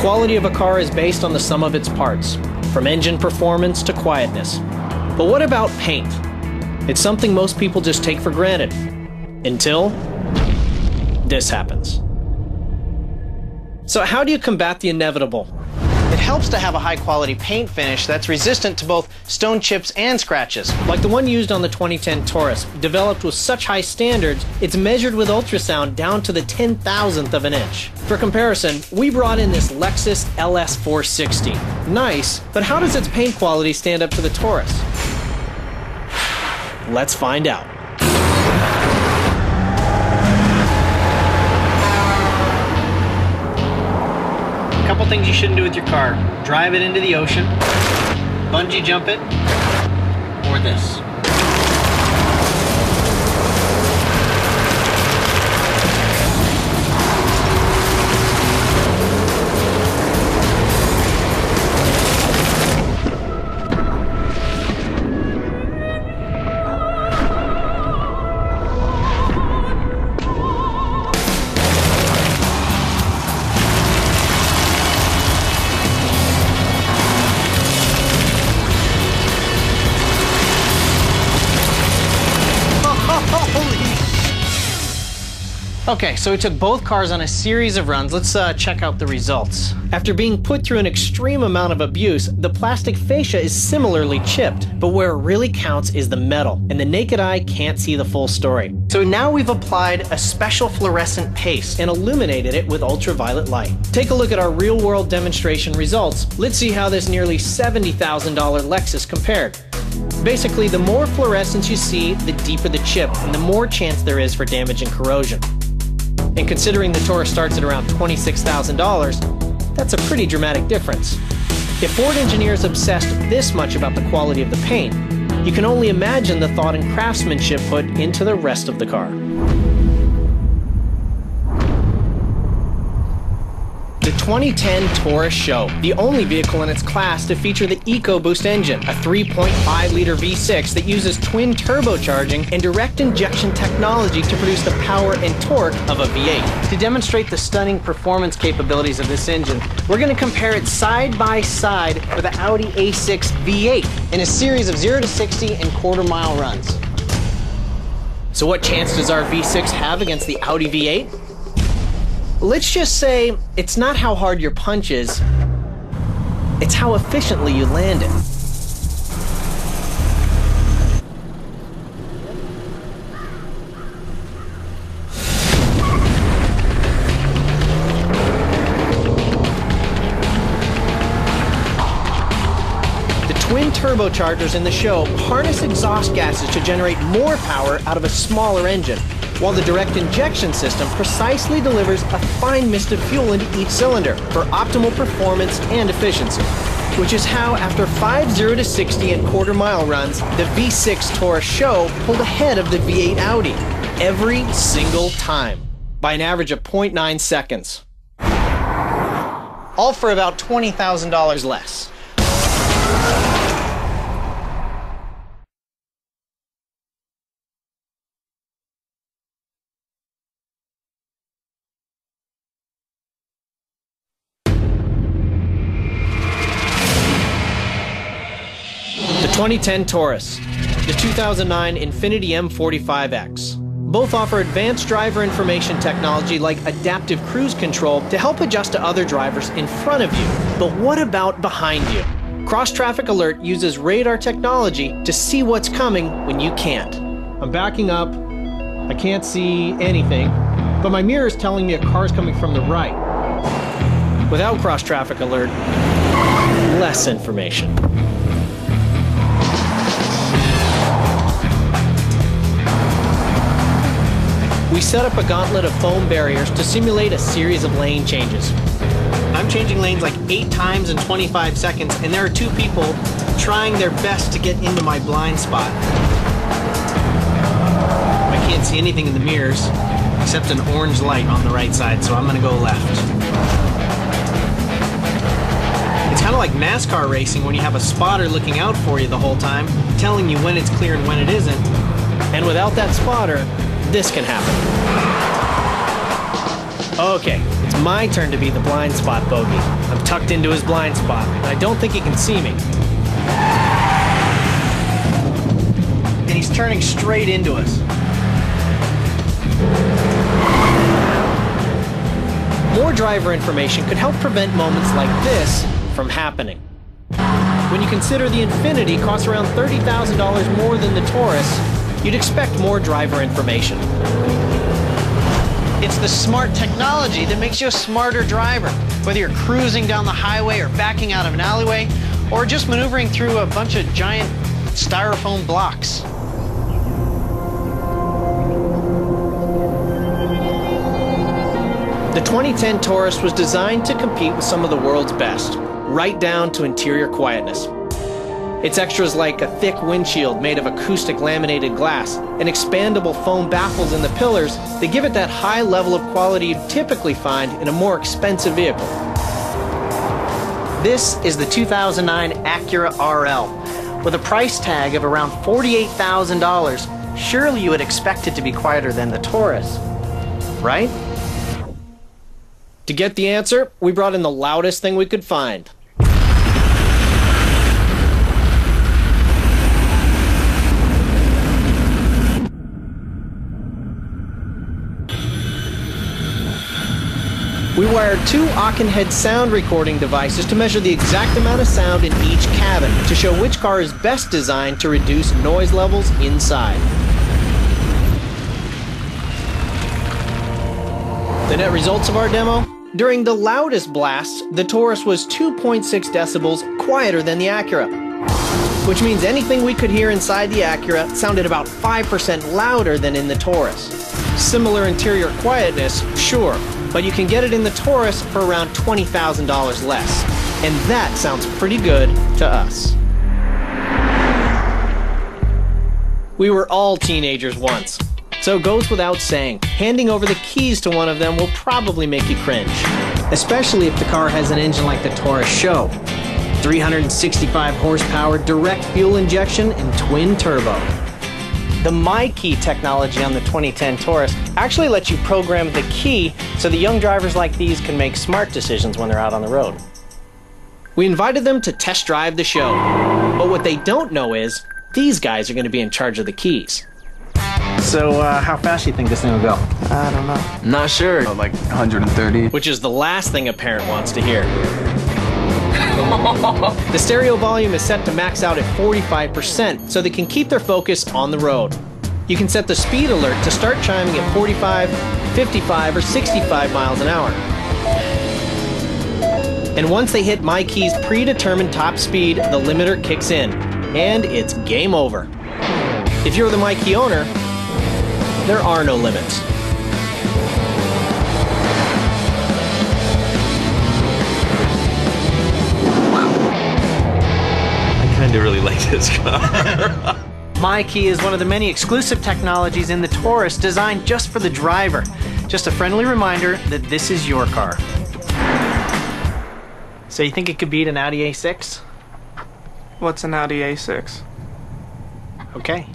quality of a car is based on the sum of its parts, from engine performance to quietness. But what about paint? It's something most people just take for granted, until this happens. So how do you combat the inevitable? It helps to have a high-quality paint finish that's resistant to both stone chips and scratches. Like the one used on the 2010 Taurus, developed with such high standards, it's measured with ultrasound down to the 10,000th of an inch. For comparison, we brought in this Lexus LS 460. Nice, but how does its paint quality stand up to the Taurus? Let's find out. Couple things you shouldn't do with your car. Drive it into the ocean, bungee jump it, or this. Okay, so we took both cars on a series of runs. Let's check out the results. After being put through an extreme amount of abuse, the plastic fascia is similarly chipped, but where it really counts is the metal, and the naked eye can't see the full story. So now we've applied a special fluorescent paste And illuminated it with ultraviolet light. Take a look at our real-world demonstration results. Let's see how this nearly $70,000 Lexus compared. Basically, the more fluorescence you see, the deeper the chip, and the more chance there is for damage and corrosion. And considering the Taurus starts at around $26,000, that's a pretty dramatic difference. If Ford engineers obsessed this much about the quality of the paint, you can only imagine the thought and craftsmanship put into the rest of the car. The 2010 Taurus Show, the only vehicle in its class to feature the EcoBoost engine, a 3.5-liter V6 that uses twin turbocharging and direct injection technology to produce the power and torque of a V8. To demonstrate the stunning performance capabilities of this engine, we're going to compare it side by side with the Audi A6 V8 in a series of 0 to 60 and quarter-mile runs. So what chance does our V6 have against the Audi V8? Let's just say it's not how hard your punch is, it's how efficiently you land it. The twin turbochargers in the show harness exhaust gases to generate more power out of a smaller engine, while the direct injection system precisely delivers a fine mist of fuel into each cylinder for optimal performance and efficiency. Which is how, after 5 0 to 60 and quarter-mile runs, the V6 Taurus Show pulled ahead of the V8 Audi every single time by an average of 0.9 seconds. All for about $20,000 less. The 2010 Taurus, the 2009 Infiniti M45X. Both offer advanced driver information technology like adaptive cruise control to help adjust to other drivers in front of you. But what about behind you? Cross Traffic Alert uses radar technology to see what's coming when you can't. I'm backing up, I can't see anything, but my mirror is telling me a car's coming from the right. Without Cross Traffic Alert, less information. We set up a gauntlet of foam barriers to simulate a series of lane changes. I'm changing lanes like 8 times in 25 seconds, and there are 2 people trying their best to get into my blind spot. I can't see anything in the mirrors except an orange light on the right side, so I'm gonna go left. It's kind of like NASCAR racing when you have a spotter looking out for you the whole time, telling you when it's clear and when it isn't. And without that spotter, this can happen. Okay, It's my turn to be the blind spot bogey. I'm tucked into his blind spot, and I don't think he can see me. And he's turning straight into us. More driver information could help prevent moments like this from happening. When you consider the Infiniti costs around $30,000 more than the Taurus, you'd expect more driver information. It's the smart technology that makes you a smarter driver. Whether you're cruising down the highway or backing out of an alleyway, or just maneuvering through a bunch of giant styrofoam blocks. The 2010 Taurus was designed to compete with some of the world's best, right down to interior quietness. Its extras like a thick windshield made of acoustic laminated glass and expandable foam baffles in the pillars, they give it that high level of quality you'd typically find in a more expensive vehicle. This is the 2009 Acura RL. With a price tag of around $48,000, surely you would expect it to be quieter than the Taurus, right? To get the answer, we brought in the loudest thing we could find. We wired two Ockenhead sound recording devices to measure the exact amount of sound in each cabin to show which car is best designed to reduce noise levels inside. The net results of our demo? During the loudest blasts, the Taurus was 2.6 decibels quieter than the Acura, which means anything we could hear inside the Acura sounded about 5% louder than in the Taurus. Similar interior quietness, sure, but you can get it in the Taurus for around $20,000 less. And that sounds pretty good to us. We were all teenagers once, so it goes without saying, handing over the keys to one of them will probably make you cringe. Especially if the car has an engine like the Taurus Show. 365 horsepower, direct fuel injection, and twin turbo. The My Key technology on the 2010 Taurus actually lets you program the key so that young drivers like these can make smart decisions when they're out on the road. We invited them to test drive the show, but what they don't know is these guys are going to be in charge of the keys. So, how fast do you think this thing will go? I don't know. Not sure. Like 130. Which is the last thing a parent wants to hear. The stereo volume is set to max out at 45% so they can keep their focus on the road. You can set the speed alert to start chiming at 45, 55, or 65 miles an hour. And once they hit My Key's predetermined top speed, the limiter kicks in, and it's game over. If you're the My Key owner, there are no limits. I really like this car. My Key is one of the many exclusive technologies in the Taurus designed just for the driver. Just a friendly reminder that this is your car. So you think it could beat an Audi A6? What's an Audi A6? Okay.